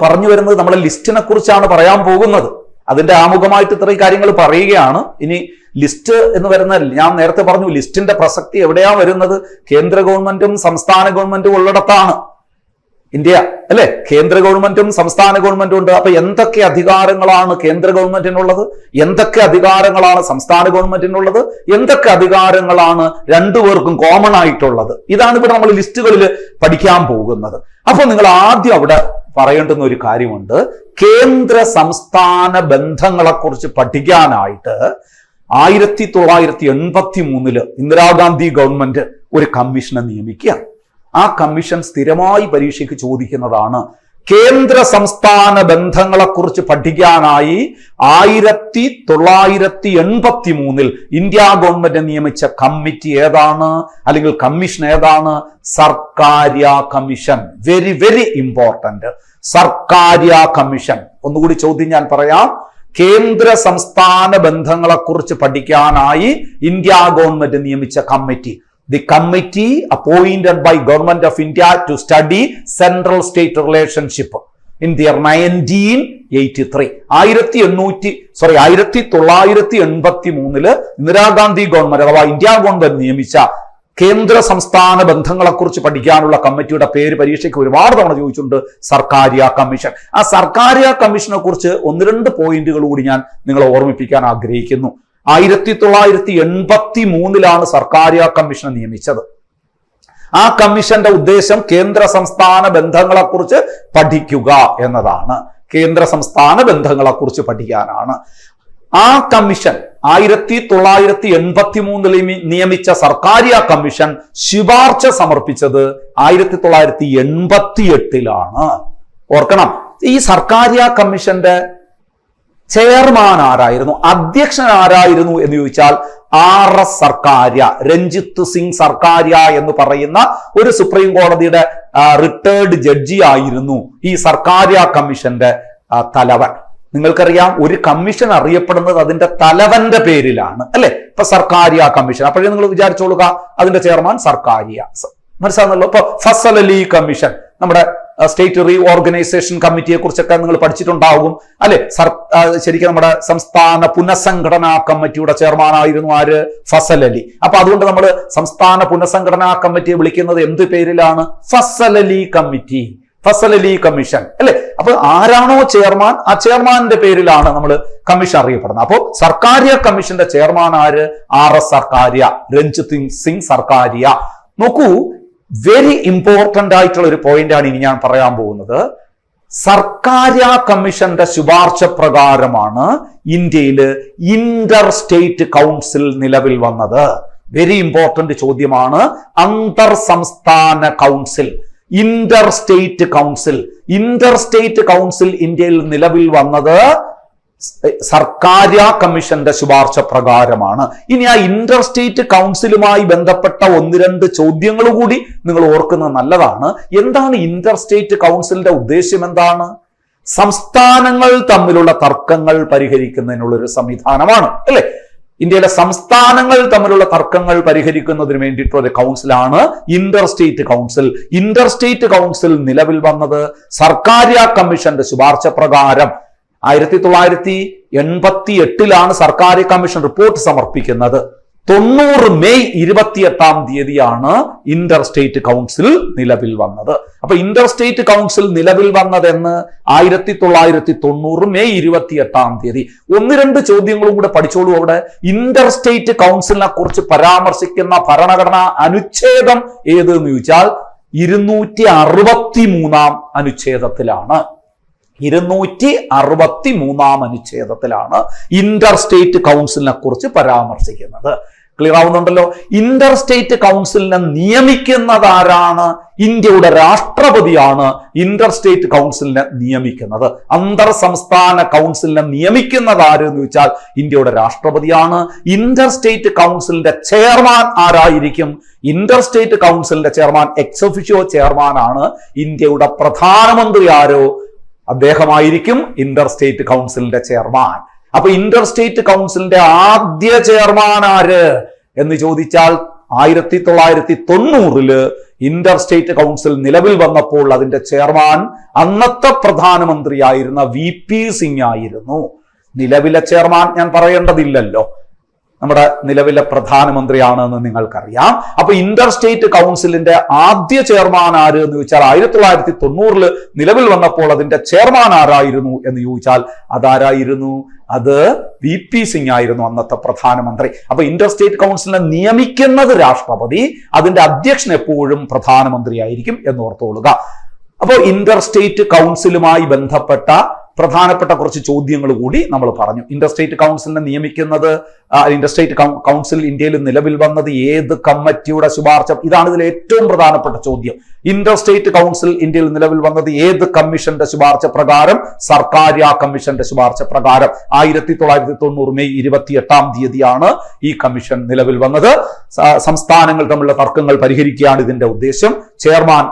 പറഞ്ഞു വരുന്നത് നമ്മളെ ലിസ്റ്റിനെ കുറിച്ചാണ് പറയാൻ പോകുന്നത്. അതിന്റെ ആമുഖമായിട്ട് ഇത്രയും കാര്യങ്ങൾ പറയുകയാണ്. ഇനി ലിസ്റ്റ് എന്ന് വരുന്ന, ഞാൻ നേരത്തെ പറഞ്ഞു ലിസ്റ്റിന്റെ പ്രസക്തി എവിടെയാണ് വരുന്നത്? കേന്ദ്ര ഗവൺമെന്റും സംസ്ഥാന ഗവൺമെന്റും ഉള്ളിടത്താണ്. ഇന്ത്യ അല്ലെ, കേന്ദ്ര ഗവൺമെന്റും സംസ്ഥാന ഗവൺമെന്റും ഉണ്ട്. അപ്പൊ എന്തൊക്കെ അധികാരങ്ങളാണ് കേന്ദ്ര ഗവൺമെന്റിനുള്ളത്, എന്തൊക്കെ അധികാരങ്ങളാണ് സംസ്ഥാന ഗവൺമെന്റിനുള്ളത്, എന്തൊക്കെ അധികാരങ്ങളാണ് രണ്ടുപേർക്കും കോമൺ ആയിട്ടുള്ളത്, ഇതാണ് ഇവിടെ നമ്മൾ ലിസ്റ്റുകളിൽ പഠിക്കാൻ പോകുന്നത്. അപ്പൊ നിങ്ങൾ ആദ്യം അവിടെ പറയേണ്ടുന്ന ഒരു കാര്യമുണ്ട്. കേന്ദ്ര സംസ്ഥാന ബന്ധങ്ങളെക്കുറിച്ച് പഠിക്കാനായിട്ട് 1983 ഇന്ദിരാഗാന്ധി ഗവൺമെന്റ് ഒരു കമ്മീഷനെ നിയമിക്കുക. ആ കമ്മീഷൻ സ്ഥിരമായി പരീക്ഷയ്ക്ക് ചോദിക്കുന്നതാണ്. കേന്ദ്ര സംസ്ഥാന ബന്ധങ്ങളെക്കുറിച്ച് പഠിക്കാനായി 1983 ഇന്ത്യ ഗവൺമെന്റ് നിയമിച്ച കമ്മിറ്റി ഏതാണ്, അല്ലെങ്കിൽ കമ്മീഷൻ ഏതാണ്? Sarkaria commission. Very very important. Sarkaria commission. ഒന്നുകൂടി ചോദ്യം ഞാൻ പറയാം. കേന്ദ്ര സംസ്ഥാന ബന്ധങ്ങളെക്കുറിച്ച് പഠിക്കാനായി ഇന്ത്യ ഗവൺമെന്റ് നിയമിച്ച committee. The committee appointed by Government of India to study central state relationship in the year 1983. 1983 Indira Gandhi government അഥവാ ഇന്ത്യ ഗവൺമെന്റ് നിയമിച്ച കേന്ദ്ര സംസ്ഥാന ബന്ധങ്ങളെക്കുറിച്ച് പഠിക്കാനുള്ള കമ്മിറ്റിയുടെ പേര് പരീക്ഷയ്ക്ക് ഒരുപാട് തവണ ചോദിച്ചിട്ടുണ്ട്. സർക്കാരിയ കമ്മീഷൻ. ആ സർക്കാരിയ കമ്മീഷനെ കുറിച്ച് 1-2 പോയിന്റുകൾ കൂടി ഞാൻ നിങ്ങളെ ഓർമ്മിപ്പിക്കാൻ ആഗ്രഹിക്കുന്നു. 1983 സർക്കാരിയ കമ്മീഷനെ നിയമിച്ചത്. ആ കമ്മീഷന്റെ ഉദ്ദേശം കേന്ദ്ര സംസ്ഥാന ബന്ധങ്ങളെക്കുറിച്ച് പഠിക്കുക എന്നതാണ്. കേന്ദ്ര സംസ്ഥാന ബന്ധങ്ങളെക്കുറിച്ച് പഠിക്കാനാണ്. ആ കമ്മീഷൻ 1983 നിയമിച്ച സർക്കാരിയ കമ്മീഷൻ ശുപാർശ സമർപ്പിച്ചത് 1988 ഓർക്കണം. ഈ സർക്കാരിയ കമ്മീഷന്റെ ചെയർമാൻ ആരായിരുന്നു, അധ്യക്ഷൻ ആരായിരുന്നു എന്ന് ചോദിച്ചാൽ RS സർക്കാരിയ, രഞ്ജിത്ത് സിംഗ് സർക്കാരിയ എന്ന് പറയുന്ന ഒരു സുപ്രീം കോടതിയുടെ റിട്ടയർഡ് ജഡ്ജി ആയിരുന്നു ഈ സർക്കാരിയ കമ്മീഷന്റെ തലവൻ. നിങ്ങൾക്കറിയാം, ഒരു കമ്മീഷൻ അറിയപ്പെടുന്നത് അതിന്റെ തലവന്റെ പേരിലാണ് അല്ലെ. ഇപ്പൊ സർക്കാരിയ കമ്മീഷൻ, അപ്പോഴേ നിങ്ങൾ വിചാരിച്ചോളുക അതിന്റെ ചെയർമാൻ സർക്കാരിയ. മനസ്സിലാകുന്നല്ലോ. ഇപ്പൊ ഫസൽ അലി കമ്മീഷൻ, നമ്മുടെ സ്റ്റേറ്റ് റീ ഓർഗനൈസേഷൻ കമ്മിറ്റിയെ കുറിച്ചൊക്കെ നിങ്ങൾ പഠിച്ചിട്ടുണ്ടാകും അല്ലെ. ശരിക്കും നമ്മുടെ സംസ്ഥാന പുനഃസംഘടനാ കമ്മിറ്റിയുടെ ചെയർമാനായിരുന്നു ആര്? ഫസൽ അലി. അപ്പൊ അതുകൊണ്ട് നമ്മൾ സംസ്ഥാന പുനഃസംഘടനാ കമ്മിറ്റിയെ വിളിക്കുന്നത് എന്ത് പേരിലാണ്? ഫസൽ അലി കമ്മിറ്റി, ഫസൽ അലി കമ്മീഷൻ അല്ലെ. അപ്പൊ ആരാണോ ചെയർമാൻ, ആ ചെയർമാന്റെ പേരിലാണ് നമ്മൾ കമ്മീഷൻ അറിയപ്പെടുന്നത്. അപ്പോൾ സർക്കാരിയ കമ്മീഷന്റെ ചെയർമാൻ ആര്? RS സർക്കാരിയ, രഞ്ജിത്ത് സിംഗ് സർക്കാരിയ. നോക്കൂ, വെരി ഇമ്പോർട്ടന്റ് ആയിട്ടുള്ള ഒരു പോയിന്റാണ് ഇനി ഞാൻ പറയാൻ പോകുന്നത്. സർക്കാരിയ കമ്മീഷന്റെ ശുപാർശ പ്രകാരമാണ് ഇന്ത്യയിൽ ഇന്റർ സ്റ്റേറ്റ് കൗൺസിൽ നിലവിൽ വന്നത്. വെരി ഇമ്പോർട്ടന്റ് ചോദ്യമാണ്. അന്തർ സംസ്ഥാന council, inter state council. Inter state council ഇന്ത്യയിൽ നിലവിൽ വന്നത് സർക്കാരിയ കമ്മീഷന്റെ ശുപാർശ പ്രകാരമാണ്. ഇനി ആ ഇന്റർ സ്റ്റേറ്റ് കൗൺസിലുമായി ബന്ധപ്പെട്ട 1-2 ചോദ്യങ്ങൾ കൂടി നിങ്ങൾ ഓർക്കുന്നത് നല്ലതാണ്. എന്താണ് ഇന്റർ സ്റ്റേറ്റ് കൗൺസിലിന്റെ ഉദ്ദേശ്യം? എന്താണ്? സംസ്ഥാനങ്ങൾ തമ്മിലുള്ള തർക്കങ്ങൾ പരിഹരിക്കുന്നതിനുള്ള ഒരു സംവിധാനമാണ് അല്ലെ. ഇന്ത്യയിലെ സംസ്ഥാനങ്ങൾ തമ്മിലുള്ള തർക്കങ്ങൾ പരിഹരിക്കുന്നതിന് വേണ്ടിയിട്ടുള്ള ഒരു കൗൺസിലാണ് inter state council. Inter state council നിലവിൽ വന്നത് സർക്കാരിയ കമ്മീഷന്റെ ശുപാർശ പ്രകാരം 1988 സർക്കാരിയ കമ്മീഷൻ റിപ്പോർട്ട് സമർപ്പിക്കുന്നത്. 90 മെയ് 28 ഇന്റർ സ്റ്റേറ്റ് കൗൺസിൽ നിലവിൽ വന്നത്. അപ്പൊ ഇന്റർ സ്റ്റേറ്റ് കൗൺസിൽ നിലവിൽ വന്നതെന്ന് 1990 മെയ് 28. 1-2 ചോദ്യങ്ങളും കൂടെ പഠിച്ചോളൂ. അവിടെ ഇന്റർ സ്റ്റേറ്റ് കൗൺസിലിനെ കുറിച്ച് പരാമർശിക്കുന്ന ഭരണഘടനാ അനുച്ഛേദം ഏതെന്ന് ചോദിച്ചാൽ 263 അനുച്ഛേദത്തിലാണ്. 263 അനുച്ഛേദത്തിലാണ് ഇന്റർ സ്റ്റേറ്റ് കൗൺസിലിനെ കുറിച്ച് പരാമർശിക്കുന്നത്. ക്ലിയർ ആവുന്നുണ്ടല്ലോ. ഇന്റർ സ്റ്റേറ്റ് കൗൺസിലിനെ നിയമിക്കുന്നത് ആരാണ്? ഇന്ത്യയുടെ രാഷ്ട്രപതിയാണ് ഇന്റർ സ്റ്റേറ്റ് കൗൺസിലിനെ നിയമിക്കുന്നത്. അന്തർ സംസ്ഥാന കൗൺസിലിനെ നിയമിക്കുന്നത് ആര് എന്ന് ചോദിച്ചാൽ ഇന്ത്യയുടെ രാഷ്ട്രപതിയാണ്. ഇന്റർ സ്റ്റേറ്റ് കൗൺസിലിന്റെ ചെയർമാൻ ആരായിരിക്കും? ഇന്റർ സ്റ്റേറ്റ് കൗൺസിലിന്റെ ചെയർമാൻ എക്സ് ഒഫിഷ്യോ ചെയർമാൻ ആണ്. ഇന്ത്യയുടെ പ്രധാനമന്ത്രി ആരോ അദ്ദേഹമായിരിക്കും ഇന്റർ സ്റ്റേറ്റ് കൗൺസിലിന്റെ ചെയർമാൻ. അപ്പൊ ഇന്റർ സ്റ്റേറ്റ് കൗൺസിലിന്റെ ആദ്യ ചെയർമാൻ ആര് എന്ന് ചോദിച്ചാൽ 1990 ഇന്റർ സ്റ്റേറ്റ് കൗൺസിൽ നിലവിൽ വന്നപ്പോൾ അതിന്റെ ചെയർമാൻ അന്നത്തെ പ്രധാനമന്ത്രിയായിരുന്ന VP സിംഗ് ആയിരുന്നു. നിലവിലെ ചെയർമാൻ ഞാൻ പറയേണ്ടതില്ലല്ലോ. നമ്മുടെ നിലവിലെ പ്രധാനമന്ത്രിയാണ് എന്ന് നിങ്ങൾക്കറിയാം. അപ്പൊ ഇന്റർ സ്റ്റേറ്റ് കൗൺസിലിന്റെ ആദ്യ ചെയർമാൻ ആര് എന്ന് ചോദിച്ചാൽ 1990 നിലവിൽ വന്നപ്പോൾ അതിന്റെ ചെയർമാൻ ആരായിരുന്നു എന്ന് ചോദിച്ചാൽ അതാരായിരുന്നു? അത് VP സിംഗ് ആയിരുന്നു, അന്നത്തെ പ്രധാനമന്ത്രി. അപ്പൊ ഇന്റർ സ്റ്റേറ്റ് കൗൺസിലിനെ നിയമിക്കുന്നത് രാഷ്ട്രപതി, അതിന്റെ അധ്യക്ഷൻ എപ്പോഴും പ്രധാനമന്ത്രി ആയിരിക്കും എന്ന് ഓർത്തുകൊള്ളുക. അപ്പോൾ ഇന്റർ സ്റ്റേറ്റ് കൗൺസിലുമായി ബന്ധപ്പെട്ട പ്രധാനപ്പെട്ട കുറച്ച് ചോദ്യങ്ങൾ കൂടി നമ്മൾ പറഞ്ഞു. ഇന്റർ സ്റ്റേറ്റ് കൗൺസിലിനെ നിയമിക്കുന്നത്, ഇന്റർ സ്റ്റേറ്റ് കൗൺസിൽ ഇന്ത്യയിൽ നിലവിൽ വന്നത് ഏത് കമ്മിറ്റിയുടെ ശുപാർശ? ഇതാണ് ഇതിലെ ഏറ്റവും പ്രധാനപ്പെട്ട ചോദ്യം. ഇന്റർ സ്റ്റേറ്റ് കൗൺസിൽ ഇന്ത്യയിൽ നിലവിൽ വന്നത് ഏത് കമ്മീഷന്റെ ശുപാർശ പ്രകാരം? സർക്കാരിയ കമ്മീഷന്റെ ശുപാർശ പ്രകാരം. 1990 മെയ് 28 ഈ കമ്മീഷൻ നിലവിൽ വന്നത്. സംസ്ഥാനങ്ങൾ തമ്മിലുള്ള തർക്കങ്ങൾ പരിഹരിക്കുകയാണ് ഇതിന്റെ ഉദ്ദേശം. ചെയർമാൻ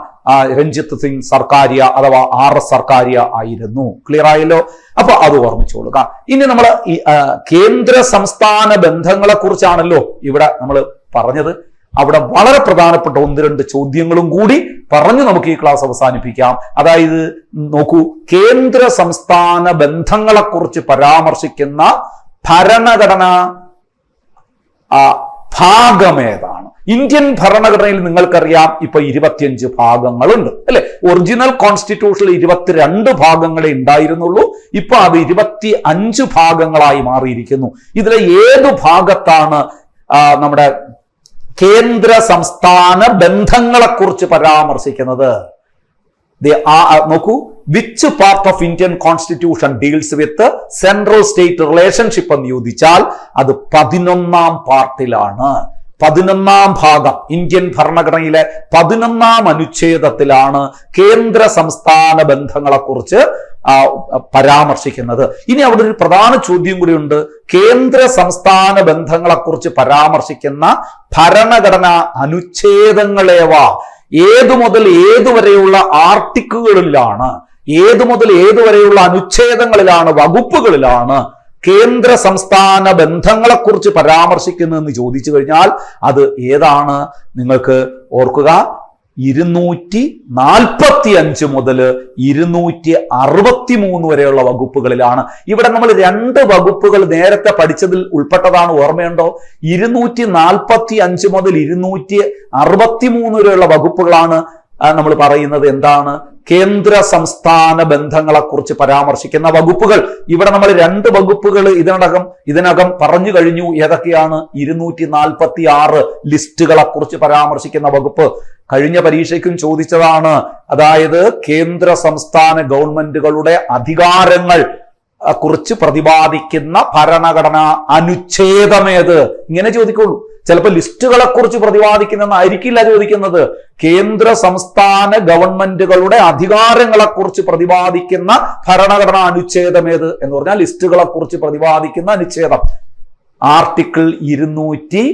രഞ്ജിത്ത് സിംഗ് സർക്കാരിയ അഥവാ RS സർക്കാരിയ ആയിരുന്നു. ക്ലിയർ ആയല്ലോ? അപ്പൊ അത് ഓർമ്മിച്ചോളുക. ഇനി നമ്മൾ ഈ കേന്ദ്ര സംസ്ഥാന ബന്ധങ്ങളെ കുറിച്ചാണല്ലോ ഇവിടെ നമ്മൾ പറഞ്ഞത്. അവിടെ വളരെ പ്രധാനപ്പെട്ട 1-2 ചോദ്യങ്ങളും കൂടി പറഞ്ഞു നമുക്ക് ഈ ക്ലാസ് അവസാനിപ്പിക്കാം. അതായത് നോക്കൂ, കേന്ദ്ര സംസ്ഥാന ബന്ധങ്ങളെ കുറിച്ച് പരാമർശിക്കുന്ന ഭരണഘടന ഭാഗമേതാണ്? ഇന്ത്യൻ ഭരണഘടനയിൽ നിങ്ങൾക്കറിയാം ഇപ്പൊ 25 ഭാഗങ്ങളുണ്ട് അല്ലെ? ഒറിജിനൽ കോൺസ്റ്റിറ്റ്യൂഷനിൽ 22 ഭാഗങ്ങളെ ഉണ്ടായിരുന്നുള്ളൂ. ഇപ്പൊ അത് 25 ഭാഗങ്ങളായി മാറിയിരിക്കുന്നു. ഇതിലെ ഏത് ഭാഗത്താണ് നമ്മുടെ കേന്ദ്ര സംസ്ഥാന ബന്ധങ്ങളെ കുറിച്ച് പരാമർശിക്കുന്നത്? നോക്കൂ, which part of Indian constitution deals with central state relationship എന്ന് ചോദിച്ചാൽ അത് 11ാം പാർട്ടിലാണ്. 11ാം ഭാഗം ഇന്ത്യൻ ഭരണഘടനയിലെ 11ാം അനുച്ഛേദത്തിലാണ് കേന്ദ്ര സംസ്ഥാന ബന്ധങ്ങളെ കുറിച്ച് പരാമർശിക്കുന്നത്. ഇനി അവിടെ ഒരു പ്രധാന ചോദ്യം കൂടിയുണ്ട്. കേന്ദ്ര സംസ്ഥാന ബന്ധങ്ങളെ കുറിച്ച് പരാമർശിക്കുന്ന ഭരണഘടനാ അനുച്ഛേദങ്ങളേവ? ഏതു മുതൽ ഏതുവരെയുള്ള ആർട്ടിക്കിളുകളിലാണ്, ഏതു മുതൽ ഏതുവരെയുള്ള അനുച്ഛേദങ്ങളിലാണ്, വകുപ്പുകളിലാണ് കേന്ദ്ര സംസ്ഥാന ബന്ധങ്ങളെ കുറിച്ച് പരാമർശിക്കുന്നതെന്ന് ചോദിച്ചു കഴിഞ്ഞാൽ അത് ഏതാണ്? നിങ്ങൾക്ക് ഓർക്കുക, 245 മുതൽ 263 വരെയുള്ള വകുപ്പുകളിലാണ്. ഇവിടെ നമ്മൾ 2 വകുപ്പുകൾ നേരത്തെ പഠിച്ചതിൽ ഉൾപ്പെട്ടതാണ്, ഓർമ്മയുണ്ടോ? 245 മുതൽ 263 വരെയുള്ള വകുപ്പുകളാണ് നമ്മൾ പറയുന്നത് എന്താണ്? കേന്ദ്ര സംസ്ഥാന ബന്ധങ്ങളെ കുറിച്ച് പരാമർശിക്കുന്ന വകുപ്പുകൾ. ഇവിടെ നമ്മൾ 2 വകുപ്പുകൾ ഇതിനകം പറഞ്ഞു കഴിഞ്ഞു. ഏതൊക്കെയാണ്? 246 ലിസ്റ്റുകളെ കുറിച്ച് പരാമർശിക്കുന്ന വകുപ്പ് കഴിഞ്ഞ പരീക്ഷയ്ക്കും ചോദിച്ചതാണ്. അതായത് കേന്ദ്ര സംസ്ഥാന ഗവൺമെന്റുകളുടെ അധികാരങ്ങൾ കുറിച്ച് പ്രതിപാദിക്കുന്ന ഭരണഘടനാ അനുച്ഛേദമേത്? ഇങ്ങനെ ചോദിക്കുള്ളൂ. ചിലപ്പോൾ ലിസ്റ്റുകളെ കുറിച്ച് പ്രതിപാദിക്കുന്നതായിരിക്കില്ല ചോദിക്കുന്നത്. കേന്ദ്ര സംസ്ഥാന ഗവൺമെന്റുകളുടെ അധികാരങ്ങളെ കുറിച്ച് പ്രതിപാദിക്കുന്ന ഭരണഘടനാ അനുച്ഛേദമേത് എന്ന് പറഞ്ഞാൽ ലിസ്റ്റുകളെ കുറിച്ച് പ്രതിപാദിക്കുന്ന അനുച്ഛേദം ആർട്ടിക്കിൾ 246.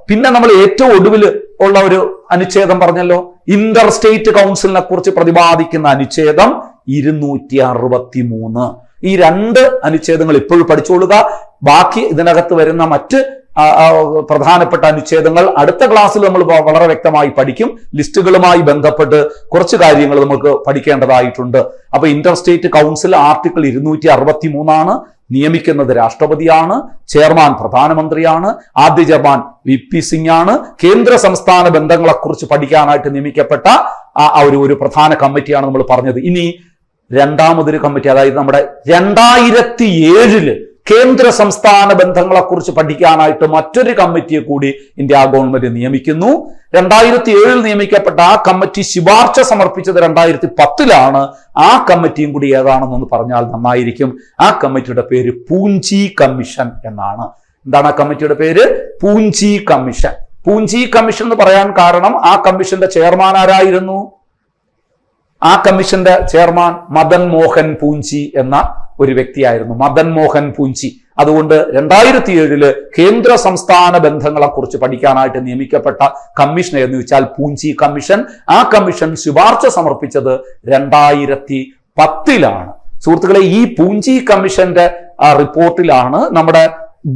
പിന്നെ നമ്മൾ ഏറ്റവും ഒടുവിൽ ഉള്ള ഒരു അനുച്ഛേദം പറഞ്ഞല്ലോ, ഇന്റർ സ്റ്റേറ്റ് കൗൺസിലിനെ കുറിച്ച് പ്രതിപാദിക്കുന്ന അനുച്ഛേദം 263. ഈ 2 അനുച്ഛേദങ്ങൾ ഇപ്പോഴും പഠിച്ചുകൊള്ളുക. ബാക്കി ഇതിനകത്ത് വരുന്ന മറ്റ് പ്രധാനപ്പെട്ട അനുച്ഛേദങ്ങൾ അടുത്ത ക്ലാസ്സിൽ നമ്മൾ വളരെ വ്യക്തമായി പഠിക്കും. ലിസ്റ്റുകളുമായി ബന്ധപ്പെട്ട് കുറച്ച് കാര്യങ്ങൾ നമുക്ക് പഠിക്കേണ്ടതായിട്ടുണ്ട്. അപ്പൊ ഇന്റർ സ്റ്റേറ്റ് കൗൺസിൽ ആർട്ടിക്കിൾ 263 നിയമിക്കുന്നത് രാഷ്ട്രപതിയാണ്. ചെയർമാൻ പ്രധാനമന്ത്രിയാണ്. ആദ്യ ചെയർമാൻ VP സിംഗ് ആണ്. കേന്ദ്ര സംസ്ഥാന ബന്ധങ്ങളെക്കുറിച്ച് പഠിക്കാനായിട്ട് നിയമിക്കപ്പെട്ട ഒരു പ്രധാന കമ്മിറ്റിയാണ് നമ്മൾ പറഞ്ഞത്. ഇനി രണ്ടാമതൊരു കമ്മിറ്റി, അതായത് നമ്മുടെ 2007 കേന്ദ്ര സംസ്ഥാന ബന്ധങ്ങളെക്കുറിച്ച് പഠിക്കാനായിട്ട് മറ്റൊരു കമ്മിറ്റിയെ കൂടി ഇന്ത്യ ഗവൺമെന്റ് നിയമിക്കുന്നു. 2007 നിയമിക്കപ്പെട്ട ആ കമ്മിറ്റി ശുപാർശ സമർപ്പിച്ചത് 2010 ആ കമ്മിറ്റിയും കൂടി ഏതാണെന്നൊന്ന് പറഞ്ഞാൽ നന്നായിരിക്കും. ആ കമ്മിറ്റിയുടെ പേര് പൂഞ്ചി കമ്മീഷൻ എന്നാണ്. എന്താണ് ആ കമ്മിറ്റിയുടെ പേര്? പൂഞ്ചി കമ്മീഷൻ. പൂഞ്ചി കമ്മീഷൻ എന്ന് പറയാൻ കാരണം ആ കമ്മീഷന്റെ ചെയർമാൻ ആരായിരുന്നു? ആ കമ്മീഷന്റെ ചെയർമാൻ മദൻ മോഹൻ പൂഞ്ചി എന്ന ഒരു വ്യക്തിയായിരുന്നു, മദൻ മോഹൻ പൂഞ്ചി. അതുകൊണ്ട് 2007 കേന്ദ്ര സംസ്ഥാന ബന്ധങ്ങളെ കുറിച്ച് പഠിക്കാനായിട്ട് നിയമിക്കപ്പെട്ട കമ്മീഷൻ എന്ന് വെച്ചാൽ പൂഞ്ചി കമ്മീഷൻ. ആ കമ്മീഷൻ ശുപാർശ സമർപ്പിച്ചത് 2010. സുഹൃത്തുക്കളെ, ഈ പൂഞ്ചി കമ്മീഷന്റെ റിപ്പോർട്ടിലാണ് നമ്മുടെ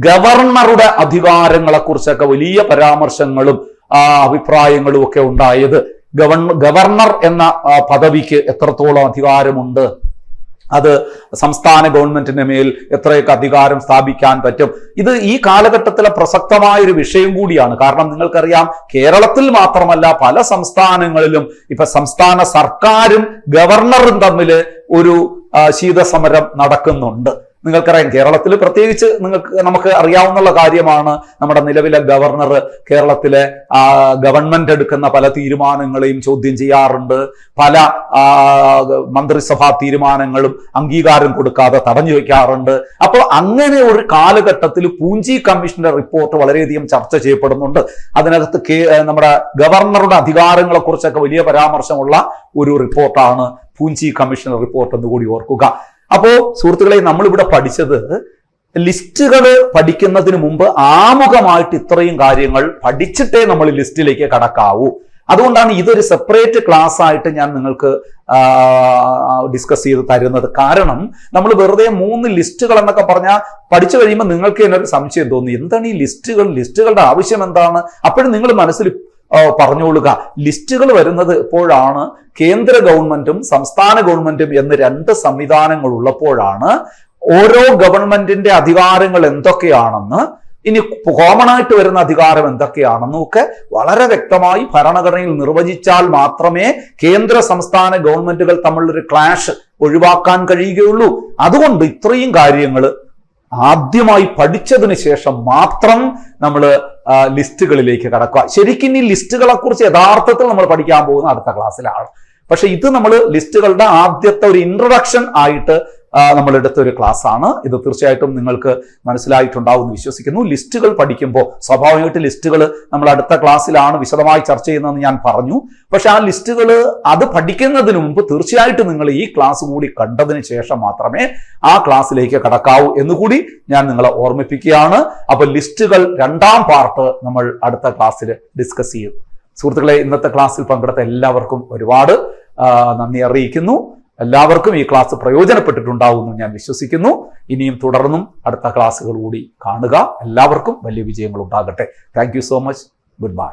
ഗവർണറുടെ അധികാരങ്ങളെ കുറിച്ചൊക്കെ വലിയ പരാമർശങ്ങളും അഭിപ്രായങ്ങളും ഒക്കെ ഉണ്ടായത്. ഗവർണർ എന്ന പദവിക്ക് എത്രത്തോളം അധികാരമുണ്ട്? അത് സംസ്ഥാന ഗവൺമെന്റിന് മേൽ എത്രയൊക്കെ അധികാരം സ്ഥാപിക്കാൻ പറ്റും. ഇത് ഈ കാലഘട്ടത്തിലെ പ്രസക്തമായ ഒരു വിഷയം കൂടിയാണ്. കാരണം നിങ്ങൾക്കറിയാം, കേരളത്തിൽ മാത്രമല്ല പല സംസ്ഥാനങ്ങളിലും ഇപ്പൊ സംസ്ഥാന സർക്കാരും ഗവർണറും തമ്മിൽ ഒരു ശീതസമരം നടക്കുന്നുണ്ട്. നിങ്ങൾക്കറിയാം, കേരളത്തിൽ പ്രത്യേകിച്ച് നമുക്ക് അറിയാവുന്ന കാര്യമാണ്, നമ്മുടെ നിലവിലെ ഗവർണർ കേരളത്തിലെ ഗവൺമെന്റ് എടുക്കുന്ന പല തീരുമാനങ്ങളെയും ചോദ്യം ചെയ്യാറുണ്ട്. പല മന്ത്രിസഭാ തീരുമാനങ്ങളും അംഗീകാരം കൊടുക്കാതെ തടഞ്ഞു വെക്കാറുണ്ട്. അപ്പോൾ അങ്ങനെ ഒരു കാലഘട്ടത്തിൽ പൂഞ്ചി കമ്മീഷന്റെ റിപ്പോർട്ട് വളരെയധികം ചർച്ച ചെയ്യപ്പെടുന്നുണ്ട്. അതിനകത്ത് നമ്മുടെ ഗവർണറുടെ അധികാരങ്ങളെ കുറിച്ചൊക്കെ വലിയ പരാമർശമുള്ള ഒരു റിപ്പോർട്ടാണ് പൂഞ്ചി കമ്മീഷൻ റിപ്പോർട്ട് എന്ന് കൂടി ഓർക്കുക. അപ്പോ സുഹൃത്തുക്കളെ, നമ്മളിവിടെ പഠിച്ചത് ലിസ്റ്റുകൾ പഠിക്കുന്നതിന് മുമ്പ് ആമുഖമായിട്ട് ഇത്രയും കാര്യങ്ങൾ പഠിച്ചിട്ടേ നമ്മൾ ലിസ്റ്റിലേക്ക് കടക്കാവൂ. അതുകൊണ്ടാണ് ഇതൊരു സെപ്പറേറ്റ് ക്ലാസ് ആയിട്ട് ഞാൻ നിങ്ങൾക്ക് ഡിസ്കസ് ചെയ്ത് തരുന്നത്. കാരണം നമ്മൾ വെറുതെ 3 ലിസ്റ്റുകൾ എന്നൊക്കെ പറഞ്ഞാൽ പഠിച്ചു കഴിയുമ്പോൾ നിങ്ങൾക്ക് തന്നെ ഒരു സംശയം തോന്നി, എന്താണ് ഈ ലിസ്റ്റുകളുടെ ആവശ്യം എന്താണ്? അപ്പോഴും നിങ്ങൾ മനസ്സിൽ പറഞ്ഞുകൊള്ളുക, ലിസ്റ്റുകൾ വരുന്നത് എപ്പോഴാണ്? കേന്ദ്ര ഗവൺമെന്റും സംസ്ഥാന ഗവൺമെന്റും എന്ന് 2 സംവിധാനങ്ങൾ ഉള്ളപ്പോഴാണ് ഓരോ ഗവൺമെന്റിന്റെ അധികാരങ്ങൾ എന്തൊക്കെയാണെന്ന്, ഇനി കോമൺ ആയിട്ട് വരുന്ന അധികാരം എന്തൊക്കെയാണെന്നും ഒക്കെ വളരെ വ്യക്തമായി ഭരണഘടനയിൽ നിർവചിച്ചാൽ മാത്രമേ കേന്ദ്ര സംസ്ഥാന ഗവൺമെന്റുകൾ തമ്മിലൊരു ക്ലാഷ് ഒഴിവാക്കാൻ കഴിയുകയുള്ളൂ. അതുകൊണ്ട് ഇത്രയും കാര്യങ്ങൾ ആദ്യമായി പഠിച്ചതിന് ശേഷം മാത്രം നമ്മൾ ലിസ്റ്റുകളിലേക്ക് കടക്കുക. ശരിക്കും ഈ ലിസ്റ്റുകളെ കുറിച്ച് യഥാർത്ഥത്തിൽ നമ്മൾ പഠിക്കാൻ പോകുന്ന അടുത്ത ക്ലാസ്സിലാണ്. പക്ഷെ ഇത് നമ്മൾ ലിസ്റ്റുകളുടെ ആദ്യത്തെ ഒരു ഇൻട്രൊഡക്ഷൻ ആയിട്ട് നമ്മൾ എടുത്തൊരു ക്ലാസ് ആണ്. ഇത് തീർച്ചയായിട്ടും നിങ്ങൾക്ക് മനസ്സിലായിട്ടുണ്ടാവും എന്ന് വിശ്വസിക്കുന്നു. ലിസ്റ്റുകൾ പഠിക്കുമ്പോൾ സ്വാഭാവികമായിട്ട് ലിസ്റ്റുകൾ നമ്മൾ അടുത്ത ക്ലാസ്സിലാണ് വിശദമായി ചർച്ച ചെയ്യുന്നതെന്ന് ഞാൻ പറഞ്ഞു. പക്ഷെ ആ ലിസ്റ്റുകൾ അത് പഠിക്കുന്നതിന് മുമ്പ് തീർച്ചയായിട്ടും നിങ്ങൾ ഈ ക്ലാസ് കൂടി കണ്ടതിന് ശേഷം മാത്രമേ ആ ക്ലാസ്സിലേക്ക് കടക്കാവൂ എന്നുകൂടി ഞാൻ നിങ്ങളെ ഓർമ്മിപ്പിക്കുകയാണ്. അപ്പൊ ലിസ്റ്റുകൾ 2ാം പാർട്ട് നമ്മൾ അടുത്ത ക്ലാസ്സിൽ ഡിസ്കസ് ചെയ്യും. സുഹൃത്തുക്കളെ, ഇന്നത്തെ ക്ലാസ്സിൽ പങ്കെടുത്ത എല്ലാവർക്കും ഒരുപാട് നന്ദി അറിയിക്കുന്നു. എല്ലാവർക്കും ഈ ക്ലാസ് പ്രയോജനപ്പെട്ടിട്ടുണ്ടാവുമെന്ന് ഞാൻ വിശ്വസിക്കുന്നു. ഇനിയും തുടർന്നും അടുത്ത ക്ലാസ്സുകൾ കൂടി കാണുക. എല്ലാവർക്കും വലിയ വിജയങ്ങൾ ഉണ്ടാകട്ടെ. Thank you so much. Good bye.